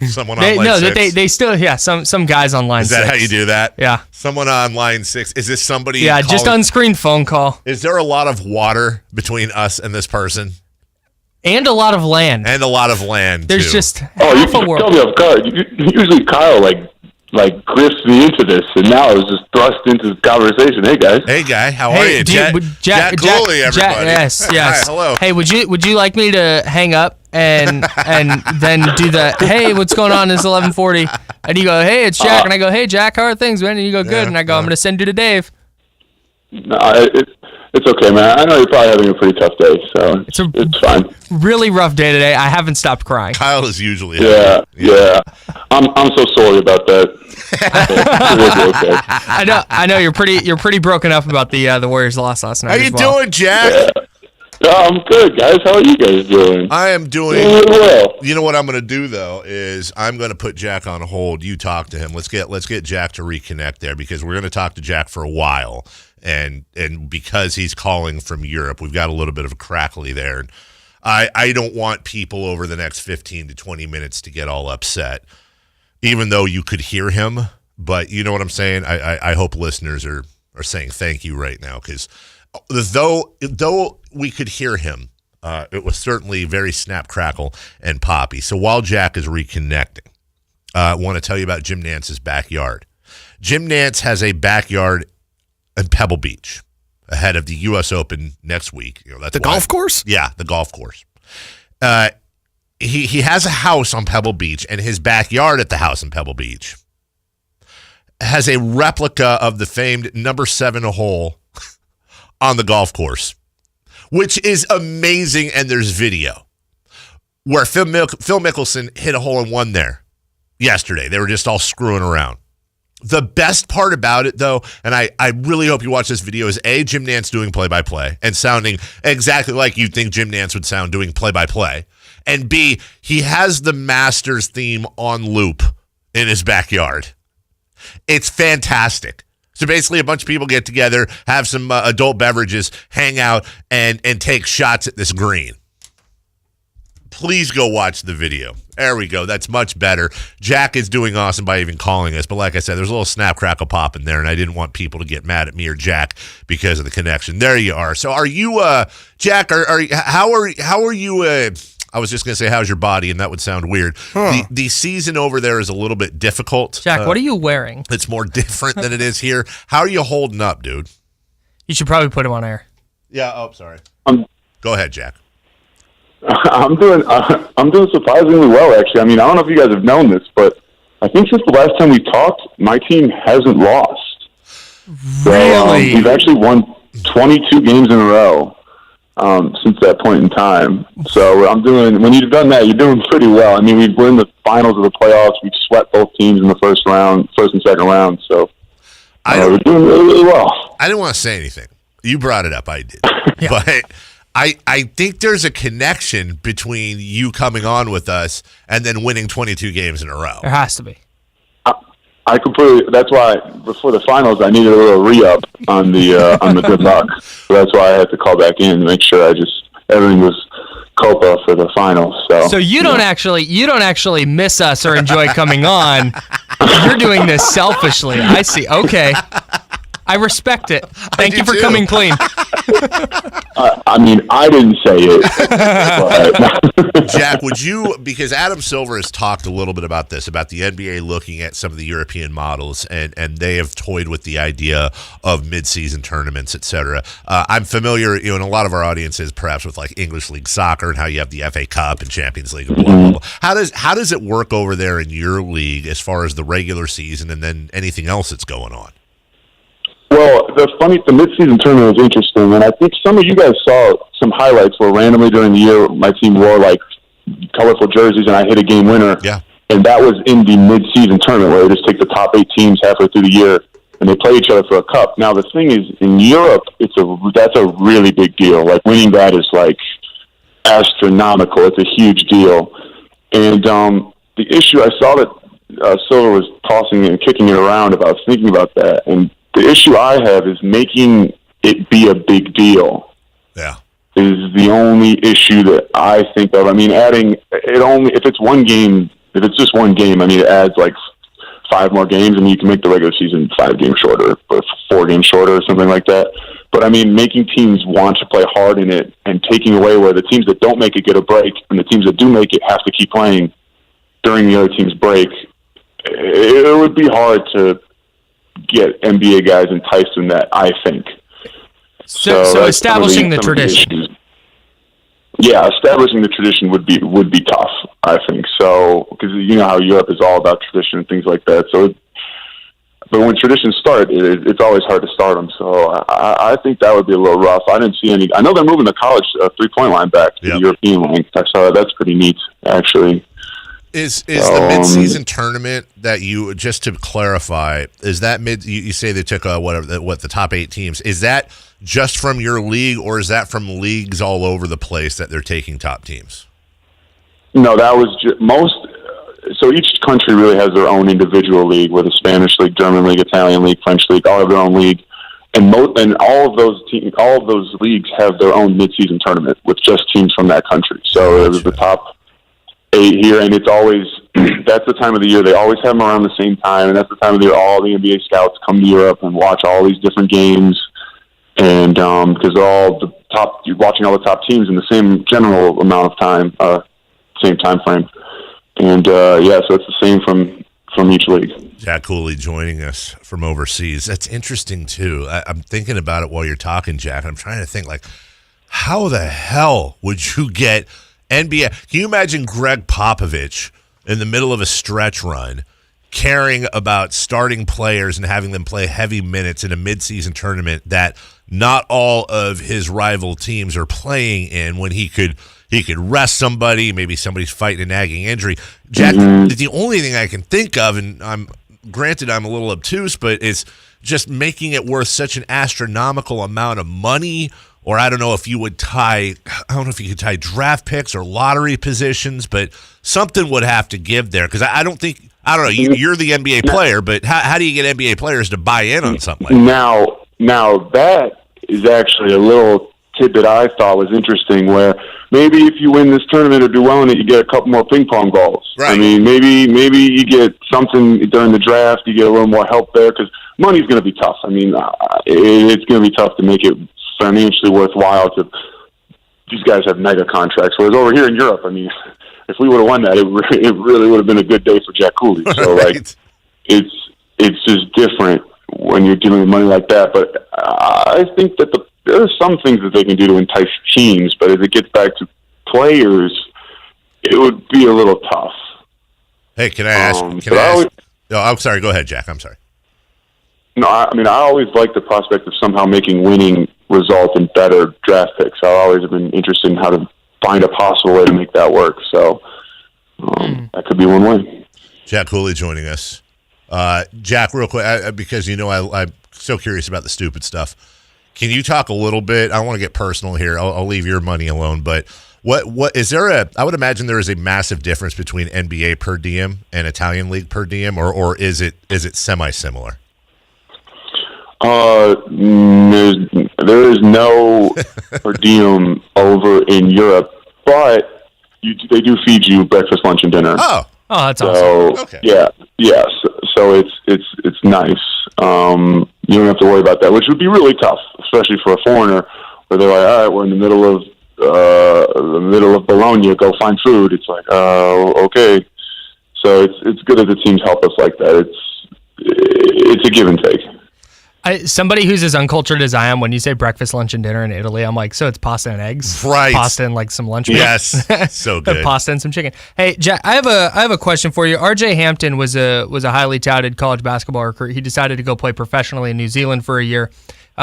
Someone on line 6? They still, some guys on line 6. Is that how you do that? Yeah. Someone on line 6. Is this somebody? Yeah, just unscreened phone call. Is there a lot of water between us and this person? And a lot of land. There's too. Just half you a world. tell me off guard. Usually Kyle grifts me into this, and now I was just thrust into the conversation. Hey guys. Hey guy, how are you? Jack Cooley, everybody. Yes. Hi, hello. Hey, would you like me to hang up and then do the hey, what's going on? It's 11:40, and you go, hey, it's Jack, and I go, hey Jack, how are things, man? And you go, good, and I go, I'm gonna send you to Dave. No, it's okay, man. I know you're probably having a pretty tough day, so it's fine. Really rough day today. I haven't stopped crying. Kyle is usually yeah. I'm so sorry about that. Okay. I know you're pretty broken up about the Warriors loss last night. How you doing, Jack? Yeah. I'm good, guys. How are you guys doing? I am doing well. You know what I'm going to do though is I'm going to put Jack on hold. You talk to him. Let's get Jack to reconnect there because we're going to talk to Jack for a while. And because he's calling from Europe, we've got a little bit of a crackly there. I don't want people over the next 15 to 20 minutes to get all upset, even though you could hear him. But you know what I'm saying? I hope listeners are saying thank you right now because though we could hear him, it was certainly very snap, crackle, and poppy. So while Jack is reconnecting, I want to tell you about Jim Nance's backyard. Jim Nance has a backyard in Pebble Beach ahead of the U.S. Open next week. That's the golf course? Yeah, the golf course. He has a house on Pebble Beach, and his backyard at the house in Pebble Beach has a replica of the famed number 7 hole on the golf course, which is amazing, and there's video where Phil Mickelson hit a hole-in-one there yesterday. They were just all screwing around. The best part about it, though, and I really hope you watch this video, is A, Jim Nance doing play-by-play and sounding exactly like you'd think Jim Nance would sound doing play-by-play, and B, he has the Masters theme on loop in his backyard. It's fantastic. So basically a bunch of people get together, have some adult beverages, hang out, and take shots at this green. Please go watch the video. There we go. That's much better. Jack is doing awesome by even calling us. But like I said, there's a little snap, crackle, pop in there, and I didn't want people to get mad at me or Jack because of the connection. There you are. So are you, Jack, how are you, I was just going to say, how's your body? And that would sound weird. Huh. The season over there is a little bit difficult. Jack, what are you wearing? It's more different than it is here. How are you holding up, dude? You should probably put him on air. Yeah. Oh, sorry. Go ahead, Jack. I'm doing surprisingly well, actually. I mean, I don't know if you guys have known this, but I think since the last time we talked, my team hasn't lost. Really? So, we've actually won 22 games in a row since that point in time. So when you've done that, you're doing pretty well. I mean, we're in the finals of the playoffs. We've swept both teams in the first and second round. So we're doing really, really well. I didn't want to say anything. You brought it up. I did. Yeah. But I think there's a connection between you coming on with us and then winning 22 games in a row. There has to be. I completely. That's why before the finals, I needed a little re-up on the good luck. So that's why I had to call back in to make sure everything was Copa for the finals. So you don't actually miss us or enjoy coming on. You're doing this selfishly. I see. Okay. I respect it. Thank you for coming clean. I mean, I didn't say it. Jack, would you, because Adam Silver has talked a little bit about this, about the NBA looking at some of the European models, and they have toyed with the idea of mid-season tournaments, et cetera. I'm familiar, in a lot of our audiences, perhaps with like English League Soccer and how you have the FA Cup and Champions League and blah, blah, blah. How does it work over there in your league as far as the regular season and then anything else that's going on? Well, the mid-season tournament was interesting, and I think some of you guys saw some highlights where randomly during the year my team wore like colorful jerseys and I hit a game winner. Yeah. And that was in the mid-season tournament where they just take the top 8 teams halfway through the year and they play each other for a cup. Now the thing is, in Europe, that's a really big deal. Like winning that is like astronomical. It's a huge deal. And the issue, I saw that Silver was tossing and kicking it around about thinking about that, and the issue I have is making it be a big deal. Yeah. Is the only issue that I think of. I mean, adding it only, if it's one game If it's just one game, I mean, it adds like 5 more games, and you can make the regular season 5 games shorter, or 4 games shorter, or something like that. But I mean, making teams want to play hard in it, and taking away where the teams that don't make it get a break, and the teams that do make it have to keep playing during the other team's break. It would be hard to get NBA guys enticed in that, I think. So establishing the tradition. Yeah, establishing the tradition would be tough, I think. So, because you know how Europe is all about tradition and things like that. So, but when traditions start, it's always hard to start them. So, I think that would be a little rough. I didn't see any. I know they're moving the college 3-point line back to the European line. I saw that's pretty neat, actually. Is the midseason tournament that you, just to clarify, is that you say they took the top 8 teams? Is that just from your league, or is that from leagues all over the place that they're taking top teams? No, that was most. So each country really has their own individual league, with a Spanish league, German league, Italian league, French league, all have their own league, and all of those leagues have their own midseason tournament with just teams from that country. So it was the top 8 here, and it's always that's the time of the year they always have them around the same time, and that's the time of the year all the NBA scouts come to Europe and watch all these different games, and because you're watching all the top teams in the same general amount of time, same time frame, and so it's the same from each league. Jack Cooley joining us from overseas. That's interesting too. I'm thinking about it while you're talking, Jack. I'm trying to think, like, how the hell would you get NBA? Can you imagine Greg Popovich in the middle of a stretch run caring about starting players and having them play heavy minutes in a midseason tournament that not all of his rival teams are playing in, when he could rest somebody, maybe somebody's fighting a nagging injury? Jack, the only thing I can think of, and I'm a little obtuse, but it's just making it worth such an astronomical amount of money. Or I don't know if you could tie draft picks or lottery positions, but something would have to give there, because I don't know. You're the NBA player, but how do you get NBA players to buy in on something like that? Now that is actually a little tidbit I thought was interesting, where maybe if you win this tournament or do well in it, you get a couple more ping pong balls. Right. I mean, maybe you get something during the draft, you get a little more help there, because money's going to be tough. I mean, it's going to be tough to make it financially worthwhile. These guys have mega contracts, whereas over here in Europe, I mean, if we would have won that, it really would have been a good day for Jack Cooley. So right. Like, it's just different when you're dealing with money like that. But I think that there are some things that they can do to entice teams, but as it gets back to players, it would be a little tough. Hey, can I ask? No, I'm sorry. Go ahead, Jack. I'm sorry. No, I mean, I always like the prospect of somehow making winning result in better draft picks. I always have been interested in how to find a possible way to make that work. So that could be one way. Jack Cooley joining us. Jack, real quick, because I'm so curious about the stupid stuff. Can you talk a little bit? I don't want to get personal here. I'll leave your money alone. But what is there I would imagine there is a massive difference between NBA per diem and Italian league per diem, or is it semi-similar? There is no per diem over in Europe, but they do feed you breakfast, lunch, and dinner. Oh, that's awesome. Okay. Yeah. So it's nice. You don't have to worry about that, which would be really tough, especially for a foreigner, where they're like, all right, we're in the middle of Bologna, go find food. It's like, okay. So it's good that the teams help us like that. It's a give and take. Somebody who's as uncultured as I am, when you say breakfast, lunch, and dinner in Italy, I'm like, so it's pasta and eggs, right? Pasta and like some lunch meat. Yes, so good. Pasta and some chicken. Hey, Jack, I have a question for you. RJ Hampton was a highly touted college basketball recruit. He decided to go play professionally in New Zealand for a year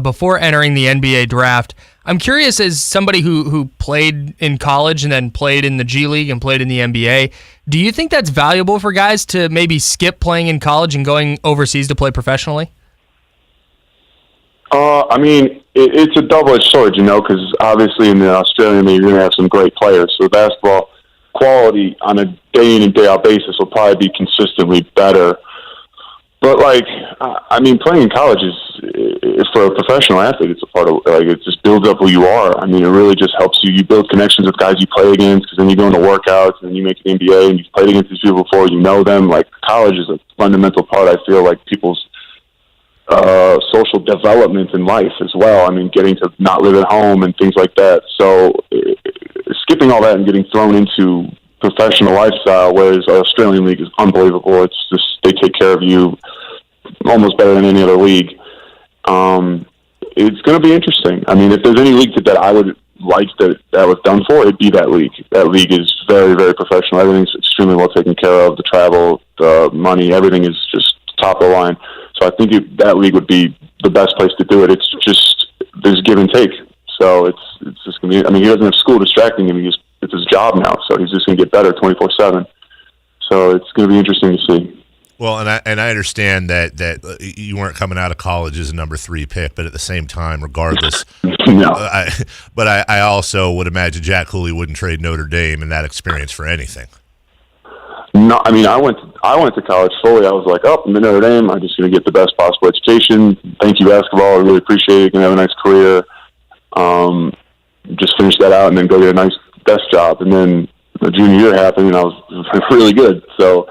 before entering the NBA draft. I'm curious, as somebody who played in college and then played in the G League and played in the NBA, do you think that's valuable for guys to maybe skip playing in college and going overseas to play professionally? I mean, it's a double-edged sword, because obviously in the Australian League, you're going to have some great players. So basketball quality on a day-in and day-out basis will probably be consistently better. But playing in college is for a professional athlete. It's a part of it just builds up who you are. I mean, it really just helps you. You build connections with guys you play against, because then you go into workouts and then you make an NBA and you've played against these people before. You know them. Like, college is a fundamental part, I feel like, people's social development in life as well. I mean, getting to not live at home and things like that. So skipping all that and getting thrown into professional lifestyle, whereas Australian League is unbelievable. It's just, they take care of you almost better than any other league. It's going to be interesting. I mean, if there's any league that I would like that was done for, it'd be that league. That league is very, very professional. Everything's extremely well taken care of. The travel, the money, everything is just top of the line. So I think that league would be the best place to do it. It's just, there's give and take. So it's just going to be, I mean, he doesn't have school distracting him. It's his job now. So he's just going to get better 24/7. So it's going to be interesting to see. Well, and I understand that you weren't coming out of college as a number 3 pick, but at the same time, regardless, No. I also would imagine Jack Cooley wouldn't trade Notre Dame and that experience for anything. No, I mean, I went to college fully. I was like, I'm in Notre Dame. I'm just going to get the best possible education. Thank you, basketball. I really appreciate it. Going to have a nice career. Just finish that out and then go get a nice desk job. And then the junior year happened, and I was really good. So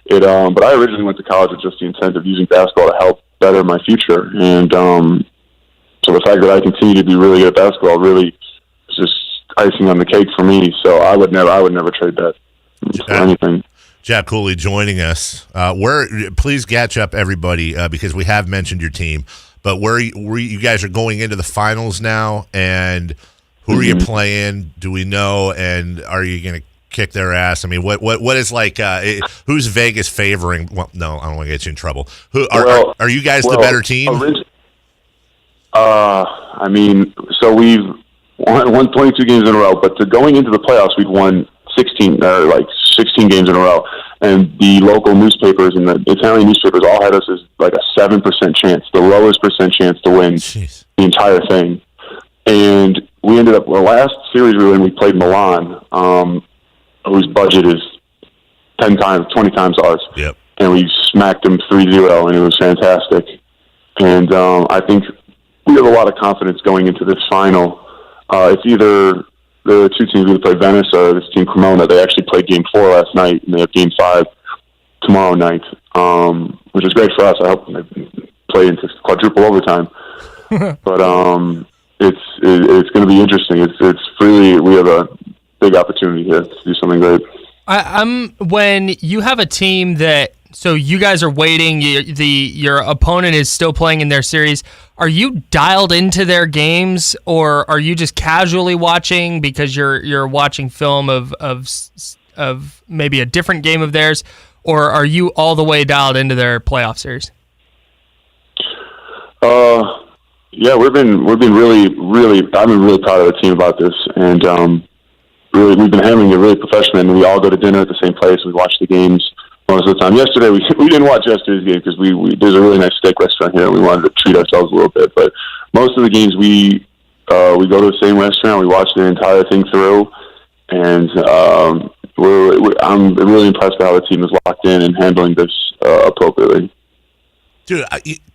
but I originally went to college with just the intent of using basketball to help better my future. And so the fact that I continue to be really good at basketball really is just icing on the cake for me. So I would never trade that for anything. Jack Cooley joining us. Please catch up, everybody, because we have mentioned your team. But where you guys are going into the finals now, and who are you playing? Do we know? And are you going to kick their ass? I mean, what is like? Who's Vegas favoring? Well, no, I don't want to get you in trouble. Are you guys the better team? I mean, so we've won 22 games in a row, but going into the playoffs, we've won 16 games in a row, and the local newspapers and the Italian newspapers all had us as like a 7% chance, the lowest percent chance to win the entire thing. And we ended up, the last series we were in, we played Milan, whose budget is 20 times ours. Yep. And we smacked them 3-0, and it was fantastic. And I think we have a lot of confidence going into this final. It's either the two teams who play Venice or this team Cremona. They actually played Game 4 last night, and they have Game 5 tomorrow night, which is great for us. I hope they play into quadruple overtime. But it's going to be interesting. It's really, we have a big opportunity here to do something great. When you have a team that, so you guys are waiting, your opponent is still playing in their series. Are you dialed into their games, or are you just casually watching because you're watching film of maybe a different game of theirs, or are you all the way dialed into their playoff series? Yeah, we've been really I've been really proud of the team about this, and really we've been handling it really professionally. I mean, we all go to dinner at the same place. We watch the games most of the time. Yesterday, we didn't watch yesterday's game because there's a really nice steak restaurant here, and we wanted to treat ourselves a little bit. But most of the games, we go to the same restaurant. We watch the entire thing through, and I'm really impressed by how the team is locked in and handling this appropriately. Dude,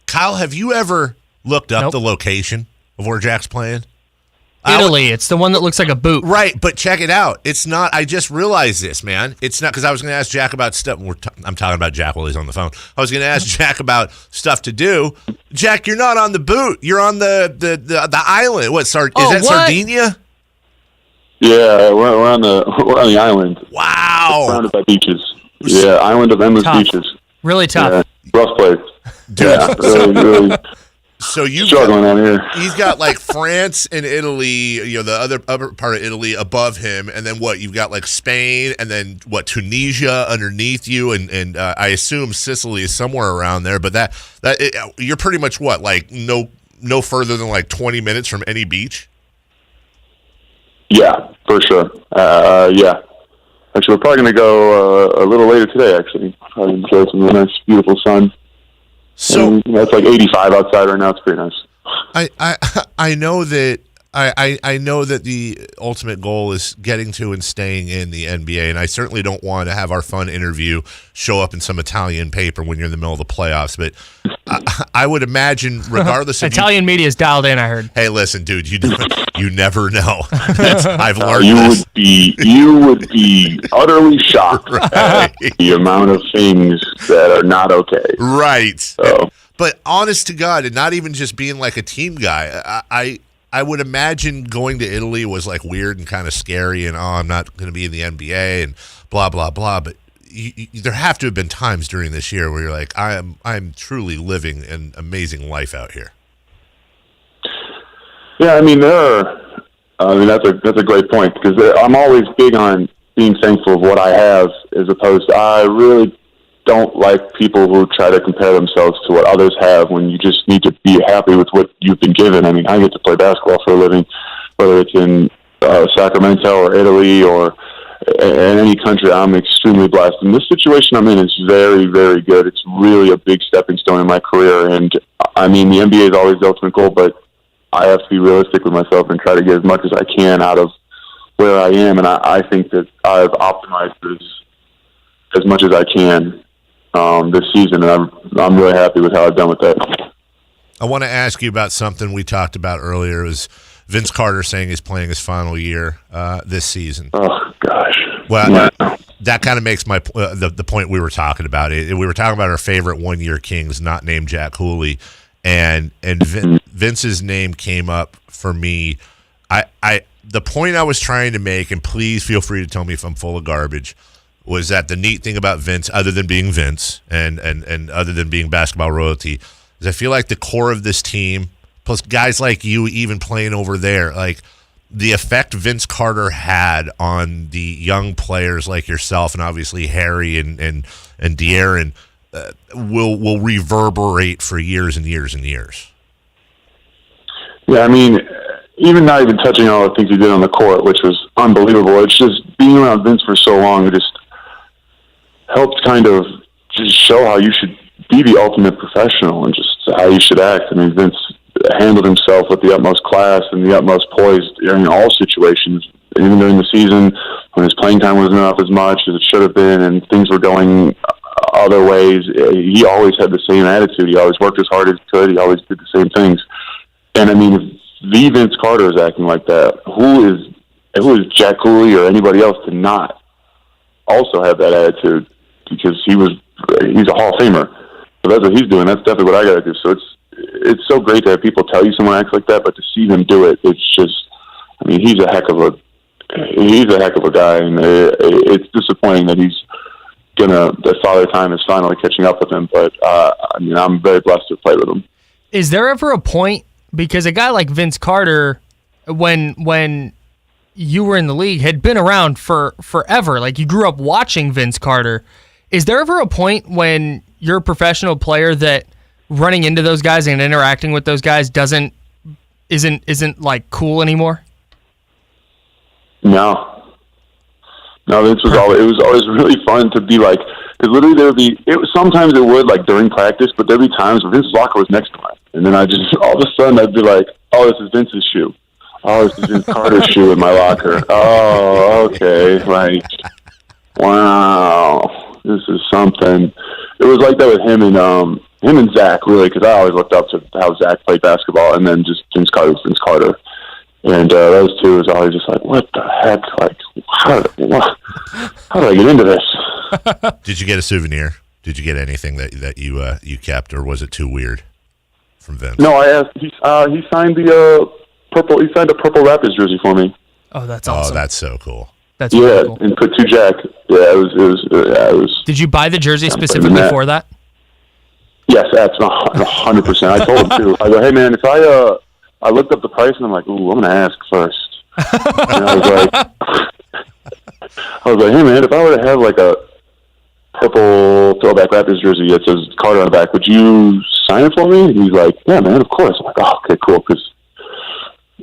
Kyle, have you ever looked up the location of where Jack's playing? Italy. It's the one that looks like a boot. Right, but check it out. It's not. I just realized this, man. It's not, because I was going to ask Jack about stuff. I'm talking about Jack while he's on the phone. I was going to ask Jack about stuff to do. Jack, you're not on the boot. You're on the island. Is that Sardinia? Yeah, we're on the island. Wow. It's surrounded by beaches. Yeah, island of endless beaches. Really tough. Yeah, rough place. Dude. Yeah, really. So struggling on here. He's got like France and Italy, the other part of Italy above him, and then what? You've got like Spain, and then what? Tunisia underneath you, and I assume Sicily is somewhere around there. But you're pretty much what, like no further than like 20 minutes from any beach. Yeah, for sure. Yeah. Actually, we're probably going to go a little later today. Actually, probably enjoy some nice, beautiful sun. So it's like 85 outside right now. It's pretty nice. I know that I know that the ultimate goal is getting to and staying in the NBA, and I certainly don't want to have our fun interview show up in some Italian paper when you're in the middle of the playoffs. But I would imagine, regardless of Italian media is dialed in, I heard. Hey, listen, dude, you never know. I've learned you would be utterly shocked at the amount of things that are not okay. Right. So. But honest to God, and not even just being like a team guy, I would imagine going to Italy was like weird and kind of scary, and I'm not going to be in the NBA and blah blah blah. But there have to have been times during this year where you're like, I'm truly living an amazing life out here. Yeah, I mean that's a great point, because I'm always big on being thankful of what I have, as opposed to I really don't like people who try to compare themselves to what others have when you just need to be happy with what you've been given. I mean, I get to play basketball for a living, whether it's in Sacramento or Italy or in any country. I'm extremely blessed. And this situation I'm in is very, very good. It's really a big stepping stone in my career. And I mean, the NBA is always the ultimate goal, but I have to be realistic with myself and try to get as much as I can out of where I am. And I think that I've optimized as much as I can this season, and I'm really happy with how I've done with that. I want to ask you about something we talked about earlier. It was Vince Carter saying he's playing his final year this season. Oh gosh! Well, yeah. That kind of makes my the point we were talking about. We were talking about our favorite one-year Kings, not named Jack Cooley, and Vince's name came up for me. The point I was trying to make, and please feel free to tell me if I'm full of garbage, was that the neat thing about Vince, other than being Vince and other than being basketball royalty, is I feel like the core of this team, plus guys like you even playing over there, like the effect Vince Carter had on the young players like yourself and obviously Harry and De'Aaron will reverberate for years and years and years. Yeah, I mean, even not even touching on all the things he did on the court, which was unbelievable. It's just being around Vince for so long, it just helped kind of just show how you should be the ultimate professional and just how you should act. I mean, Vince handled himself with the utmost class and the utmost poise in all situations, even during the season when his playing time wasn't up as much as it should have been and things were going other ways. He always had the same attitude. He always worked as hard as he could. He always did the same things. And I mean, if the Vince Carter is acting like that, who is Jack Cooley or anybody else to not also have that attitude? Because he's a Hall of Famer. So that's what he's doing. That's definitely what I got to do. So it's so great to have people tell you someone acts like that, but to see him do it, it's just, I mean, he's a heck of a guy, and it's disappointing that that Father Time is finally catching up with him. But I mean, I'm very blessed to play with him. Is there ever a point, because a guy like Vince Carter, when you were in the league, had been around for forever, like you grew up watching Vince Carter, is there ever a point when you're a professional player that running into those guys and interacting with those guys isn't like cool anymore? No, it was always really fun to be like, because literally sometimes it would, like during practice, but there'd be times where Vince's locker was next to mine, and then all of a sudden I'd be like, oh, this is Vince's shoe. Oh, this is Vince Carter's shoe in my locker. Oh, okay, like, wow. This is something. It was like that with him and Zach, really, because I always looked up to how Zach played basketball, and then just Vince Carter. And those two was always just like, what the heck? Like, how did I get into this? Did you get a souvenir? Did you get anything that you kept, or was it too weird from Vince? No, I asked. He signed the purple. He signed a purple Raptors jersey for me. Oh, that's awesome. Oh, that's so cool. That's really cool. And put 2 Jack. Yeah, it was. Did you buy the jersey specifically for that? Yes, that's 100%. I told him too. I go, hey man, if I looked up the price and I'm like, ooh, I'm gonna ask first. And I was like, hey man, if I were to have like a purple throwback Raptors jersey that says Carter on the back, would you sign it for me? And he's like, yeah man, of course. I'm like, oh, okay, cool, because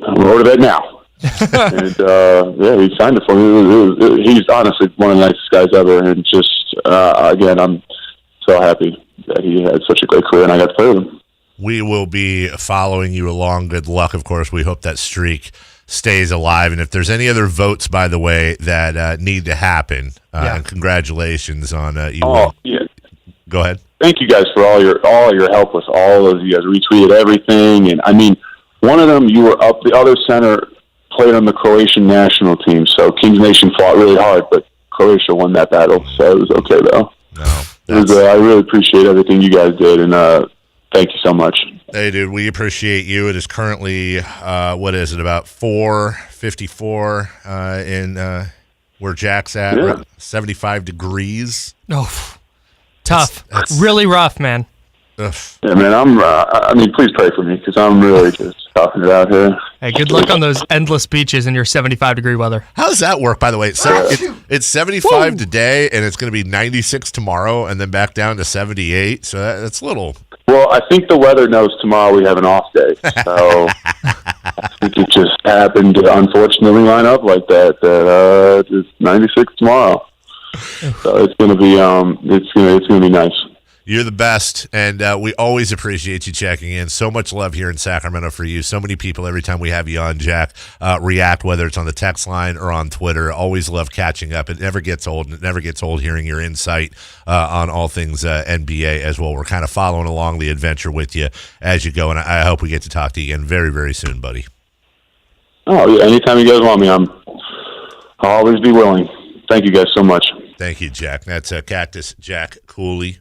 I'm gonna order that now. And yeah, he signed it for me. He's honestly one of the nicest guys ever, and just again, I'm so happy that he had such a great career and I got to play with him. We will be following you along. Good luck, of course. We hope that streak stays alive. And if there's any other votes, by the way, that need to happen, and congratulations on you. Yeah. Go ahead. Thank you guys for all your help with all of you guys retweeted everything. And I mean, one of them, you were up. The other center played on the Croatian national team, so Kings Nation fought really hard, but Croatia won that battle, so it was okay though. I really appreciate everything you guys did, and thank you so much. Hey, dude, we appreciate you. It is currently about 4:54 in where Jack's at, right? 75 degrees. Oh, tough. That's really rough, man. Ugh. Yeah, man, please pray for me, because I'm really just talking it out here. Hey, good luck on those endless beaches in your 75-degree weather. How does that work, by the way? It's 75 today, and it's going to be 96 tomorrow, and then back down to 78. So that's little. Well, I think the weather knows tomorrow we have an off day. So I think it just happened to unfortunately line up like that. It's 96 tomorrow. So it's going to be it's going to be nice. You're the best, and we always appreciate you checking in. So much love here in Sacramento for you. So many people every time we have you on, Jack, react, whether it's on the text line or on Twitter. Always love catching up. It never gets old, and it never gets old hearing your insight on all things NBA as well. We're kind of following along the adventure with you as you go, and I hope we get to talk to you again very, very soon, buddy. Oh, yeah, anytime you guys want me, I'll always be willing. Thank you guys so much. Thank you, Jack. That's Cactus Jack Cooley.